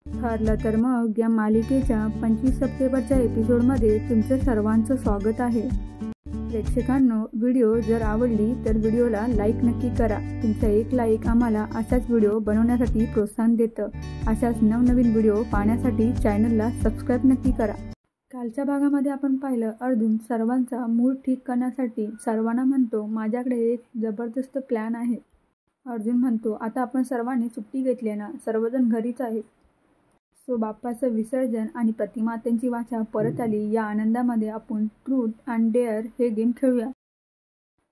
ठरलं तर मग या मालिकेच्या 25 सप्टेंबरच्या एपिसोडमध्ये तुमचं सर्वांचं स्वागत आहे. प्रेक्षकांनो, व्हिडिओ जर आवडली तर व्हिडिओला लाईक नक्की करा. तुमचा एक लाईक आम्हाला असाच व्हिडिओ बनवण्यासाठी प्रोत्साहन देतं. अशाच नवनवीन व्हिडिओ पाहण्यासाठी चॅनलला सबस्क्राईब नक्की करा. कालच्या भागामध्ये आपण पाहिलं, अर्जुन सर्वांचा मूड ठीक करण्यासाठी सर्वांना म्हणतो, माझ्याकडे एक जबरदस्त प्लॅन आहे. अर्जुन म्हणतो, आता आपण सर्वांनी सुट्टी घेतली ना, सर्वजण घरीच आहेत. सो बाप्पाचं विसर्जन आणि प्रतिमातेंची वाचा परत आली. या आनंदामध्ये आपण ट्रूथ अँड डेअर हे गेम खेळूया.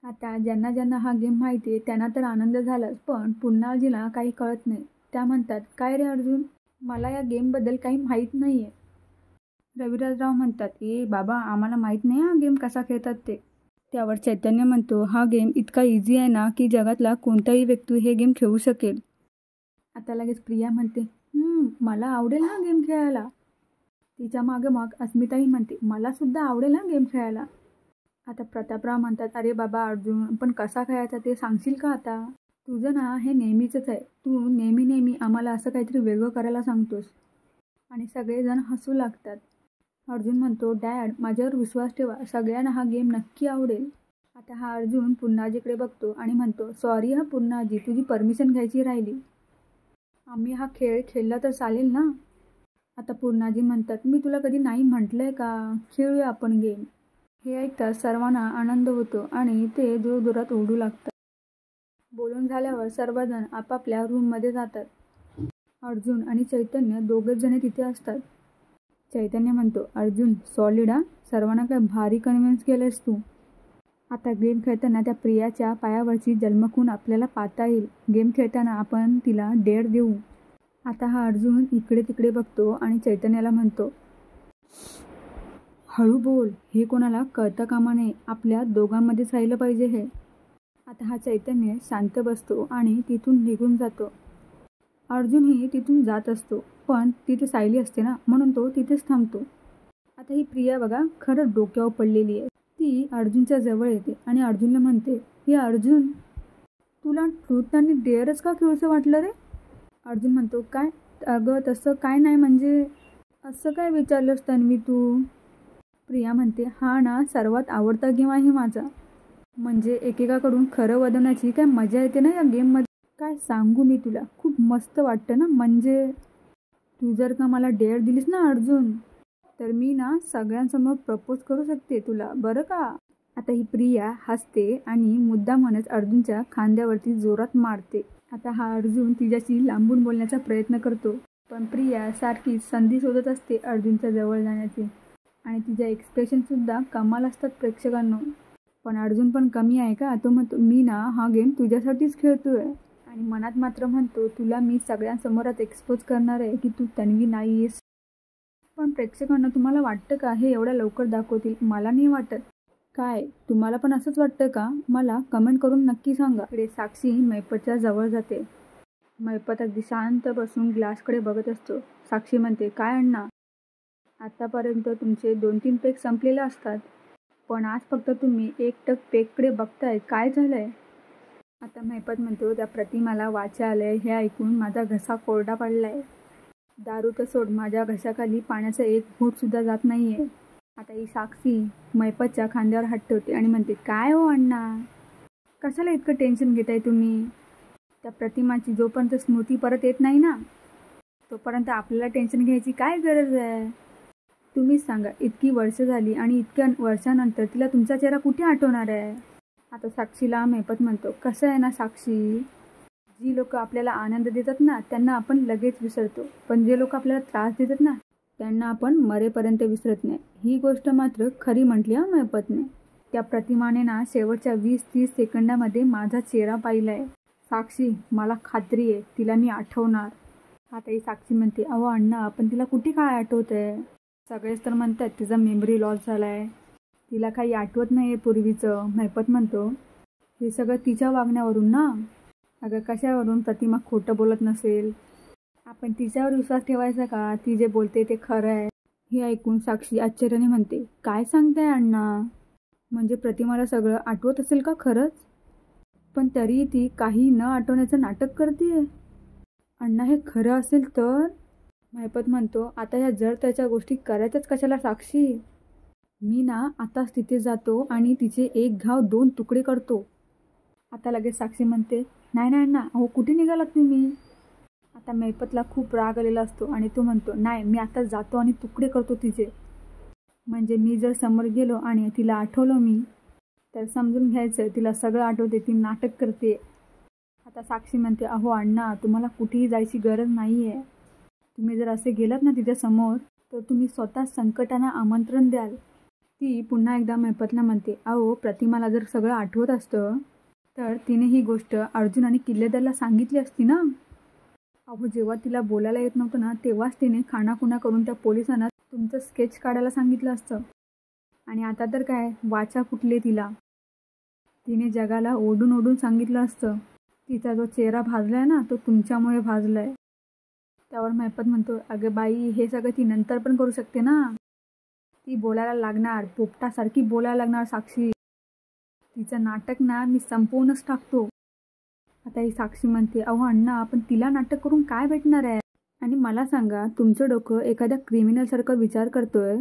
आता ज्यांना ज्यांना हा गेम माहिती आहे त्यांना तर आनंद झालाच, पण पुन्नाजीला काही कळत नाही. त्या म्हणतात, काय रे अर्जुन, मला या गेमबद्दल काही माहीत नाही आहे. रविराजराव म्हणतात, ए बाबा, आम्हाला माहीत नाही हा गेम कसा खेळतात ते. त्यावर चैतन्य म्हणतो, हा गेम इतका इझी आहे ना की जगातला कोणताही व्यक्ती हे गेम खेळू शकेल. आता लगेच प्रिया म्हणते, मला आवडेल हा गेम खेळायला. तिच्या मागे मग अस्मिताही म्हणते, मला सुद्धा आवडेल हा गेम खेळायला. आता प्रतापराव म्हणतात, अरे बाबा अर्जुन, पण कसा खेळायचा ते सांगशील का आता? तुझं ना हे नेहमीचंच आहे, तू नेहमी आम्हाला असं काहीतरी वेगळं करायला सांगतोस. आणि सगळेजण हसू लागतात. अर्जुन म्हणतो, डॅड, माझ्यावर विश्वास ठेवा, सगळ्यांना हा गेम नक्की आवडेल. आता हा अर्जुन पुन्नाजीकडे बघतो आणि म्हणतो, सॉरी हा पुन्नाजी, तुझी परमिशन घ्यायची राहिली. आम्ही हा खेळ खेळला तर चालेल ना? आता पुन्नाजी म्हणतात, मी तुला कधी नाही म्हटलंय का, खेळूया आपण गेम. हे ऐकताच सर्वांना आनंद होतो आणि ते जोरजोरात ओरडू लागतात. बोलून झाल्यावर सर्वजण आपापल्या रूममध्ये जातात. अर्जुन आणि चैतन्य दोघेच जण तिथे असतात. चैतन्य म्हणतो, अर्जुन सॉलिड हा, सर्वांना काय भारी कन्व्हिन्स केलंस तू. आता गेम खेळताना त्या प्रियाच्या पायावरची जन्मखून आपल्याला पाहता येईल. गेम खेळताना आपण तिला डेअर देऊ. आता हा अर्जुन इकडे तिकडे बघतो आणि चैतन्याला म्हणतो, हळू बोल, हे कोणाला कळता कामा नये, आपल्या दोघांमध्येच राहिलं पाहिजे हे. आता हा चैतन्य शांत बसतो आणि तिथून निघून जातो. अर्जुनही तिथून जात असतो, पण तिथे सायली असते ना, म्हणून तो तिथेच थांबतो. आता ही प्रिया बघा, खरंच डोक्यावर पडलेली आहे. ती अर्जुनच्या जवळ येते आणि अर्जुनला म्हणते, हे अर्जुन, तुला ट्रूथ आणि डेअरच का खेळूचं वाटलं रे? अर्जुन म्हणतो, काय अगं तसं काय नाही, म्हणजे असं काय विचारलंस तन्वी तू? प्रिया म्हणते, हा ना सर्वात आवडता गेम आहे माझा. म्हणजे एकेकाकडून खरं वदवण्याची काय मजा येते ना या गेममध्ये. काय सांगू मी तुला, खूप मस्त वाटतं ना. म्हणजे तू जर का मला डेअर दिलीस ना अर्जुन, तर मी ना सगळ्यांसमोर प्रपोज करू शकते तुला, बरं का? आता ही प्रिया हसते आणि मुद्दामच अर्जुनच्या खांद्यावरती जोरात मारते. आता हा अर्जुन तिच्याशी लांबून बोलण्याचा प्रयत्न करतो, पण प्रिया सारखीच संधी शोधत असते अर्जुनच्या जवळ जाण्याची. आणि तिच्या एक्सप्रेशनसुद्धा कमाल असतात प्रेक्षकांनो. पण अर्जुन पण कमी आहे का? तो म्हणतो, मी ना हा गेम तुझ्यासाठीच खेळतोय. आणि मनात मात्र म्हणतो, तुला मी सगळ्यांसमोरात एक्सपोज करणार आहे की तू तन्वी नाही आहेस. पण प्रेक्षकांना तुम्हाला वाटतं का हे एवढ्या लवकर दाखवतील? मला नाही वाटत. काय तुम्हाला पण असंच वाटतं का? मला कमेंट करून नक्की सांगा. इकडे साक्षी मैपतच्या जवळ जाते. मैपत अगदी शांत बसून ग्लासकडे बघत असतो. साक्षी म्हणते, काय अण्णा, आतापर्यंत तुमचे 2-3 पेक संपलेले असतात, पण आज फक्त तुम्ही 1 टक पेककडे बघताय, काय झालंय? आता मैपत म्हणतो, त्या प्रतिमाला वाचा आलंय हे ऐकून माझा घसा कोरडा पडलाय. दारू तर सोड, माझ्या घशाखाली पाण्याचा एक घोटसुद्धा जात नाहीये. आता ही साक्षी मैपतच्या खांद्यावर हात ठेवते आणि म्हणते, काय हो अण्णा, कशाला इतकं टेन्शन घेताय तुम्ही? त्या प्रतिमाची जोपर्यंत स्मृती परत येत नाही ना, तोपर्यंत आपल्याला टेन्शन घ्यायची काय गरज आहे? तुम्हीच सांगा, इतकी वर्ष झाली आणि इतक्या वर्षानंतर तिला तुमचा चेहरा कुठे आठवणार आहे? आता साक्षीला मैपत म्हणतो, कसं आहे ना साक्षी, जी लोक आपल्याला आनंद देतात ना त्यांना आपण लगेच विसरतो, पण जे लोक आपल्याला त्रास देतात ना त्यांना आपण मरेपर्यंत विसरत नाही. ही गोष्ट मात्र खरी म्हटली हा मैपतने. त्या प्रतिमाने ना शेवटच्या 20-30 सेकंदामध्ये माझा चेहरा पाहिलाय. साक्षी, मला खात्री आहे तिला मी आठवणार. आता ही साक्षी म्हणते, अहो अण्णा, पण तिला कुठे काय आठवत आहे? सगळेच तर म्हणतात तिचा मेमरी लॉस झालाय, तिला काही आठवत नाही आहे पूर्वीचं. मैपत म्हणतो, हे सगळं तिच्या वागण्यावरून ना. अगं कशावरून प्रतिमा खोटं बोलत नसेल? आपण तिच्यावर विश्वास ठेवायचा का? ती जे बोलते ते खरं आहे. हे ऐकून साक्षी आश्चर्याने म्हणते, काय सांगताय अण्णा? म्हणजे प्रतिमाला सगळं आठवत असेल का खरंच? पण तरी ती काही न आठवण्याचं नाटक करते. अण्णा, हे खरं असेल तर? महिपत म्हणतो, आता ह्या जर त्याच्या गोष्टी करायच्याच कशाला साक्षी? मी ना आताच तिथे जातो आणि तिचे एक घाव 2 तुकडे करतो. आता लगेच साक्षी म्हणते, नाही नाही ना, अहो कुठे निघालात तुम्ही? आता महिपतला खूप राग आलेला असतो आणि तो म्हणतो, नाही मी आता जातो आणि तुकडे करतो तिचे. म्हणजे मी जर समोर गेलो आणि तिला आठवलं मी, तर समजून घ्यायचं तिला सगळं आठवते, ती नाटक करते. आता साक्षी म्हणते, अहो अण्णा, तुम्हाला कुठेही जायची गरज नाही आहे. तुम्ही जर असे गेलात ना तिच्यासमोर, तर तुम्ही स्वतः संकटांना आमंत्रण द्याल. ती पुन्हा एकदा महिपतला म्हणते, अहो प्रतिमाला जर सगळं आठवत असतं तर तिने ही गोष्ट अर्जुन आणि किल्लेदारला सांगितली असती ना. अहो जेव्हा तिला बोलायला येत नव्हतं ना, तेव्हाच तिने खाणाखुणा करून त्या पोलिसांना तुमचं स्केच काढायला सांगितलं असतं. आणि आता तर काय वाचा फुटले तिला. तिने जगाला ओढून ओढून सांगितलं असतं, तिचा जो चेहरा भाजलाय ना, तो तुमच्यामुळे भाजलाय. त्यावर महिपत म्हणतो, अगं बाई, हे सगळं ती नंतर पण करू शकते ना. ती बोलायला लागणार, पोपटासारखी बोलायला लागणार साक्षी. तिचं नाटक ना मी संपवूनच टाकतो. आता ही साक्षी म्हणते, अहो अण्णा, आपण तिला नाटक करून काय भेटणार आहे? आणि मला सांगा, तुमचं डोकं एखाद्या क्रिमिनलसारखं विचार करतोय,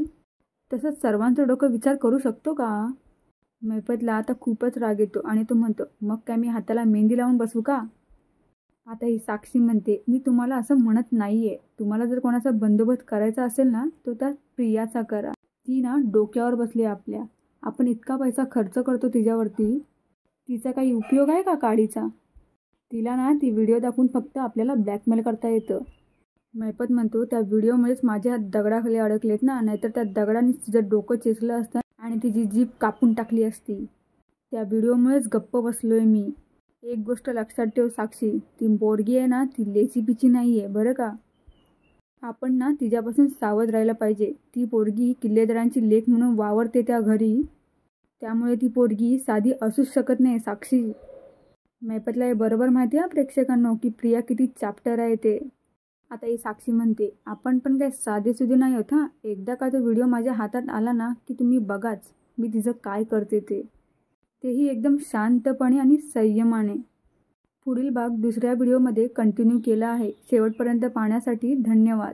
तसंच सर्वांचं डोकं विचार करू शकतो का? महिपतला आता खूपच राग येतो आणि तो म्हणतो, मग काय मी हाताला मेहंदी लावून बसू का? आता ही साक्षी म्हणते, मी तुम्हाला असं म्हणत नाहीये. तुम्हाला जर कोणाचा बंदोबस्त करायचा असेल ना, तो त्या प्रियाचा करा. ती ना डोक्यावर बसली आपल्या. आपण इतका पैसा खर्च करतो तिच्यावरती, तिचा काही उपयोग आहे का काडीचा? तिला ना ती व्हिडिओ दाखवून फक्त आपल्याला ब्लॅकमेल करता येतं. महिपत म्हणतो, त्या व्हिडिओमुळेच माझ्या हात दगडाखाली अडकलेत ना, नाहीतर त्या दगडाने तिचं डोकं चेचलं असतं आणि तिची जीभ कापून टाकली असती. त्या व्हिडिओमुळेच गप्प बसलोय मी. एक गोष्ट लक्षात ठेव साक्षी, ती पोरगी आहे ना, ती लेचीपिची नाही आहे बरं का. आपण ना तिच्यापासून सावध राहायला पाहिजे. ती पोरगी किल्लेदारांची लेक म्हणून वावरते त्या घरी, त्यामुळे ती पोरगी साधी असूच शकत नाही साक्षी. महिपतला हे बरोबर माहिती आहे प्रेक्षकांनो, की प्रिया किती चॅप्टर आहे ते. आता ही साक्षी म्हणते, आपण पण काय साधेसुधे नाही होत हां. एकदा का तो व्हिडिओ माझ्या हातात आला ना, की तुम्ही बघाच मी तिचं काय करते ते. तेही एकदम शांतपणे आणि संयमाने. पुढील भाग दुसऱ्या व्हिडिओमध्ये कंटिन्यू केला आहे. शेवटपर्यंत पाहण्यासाठी धन्यवाद.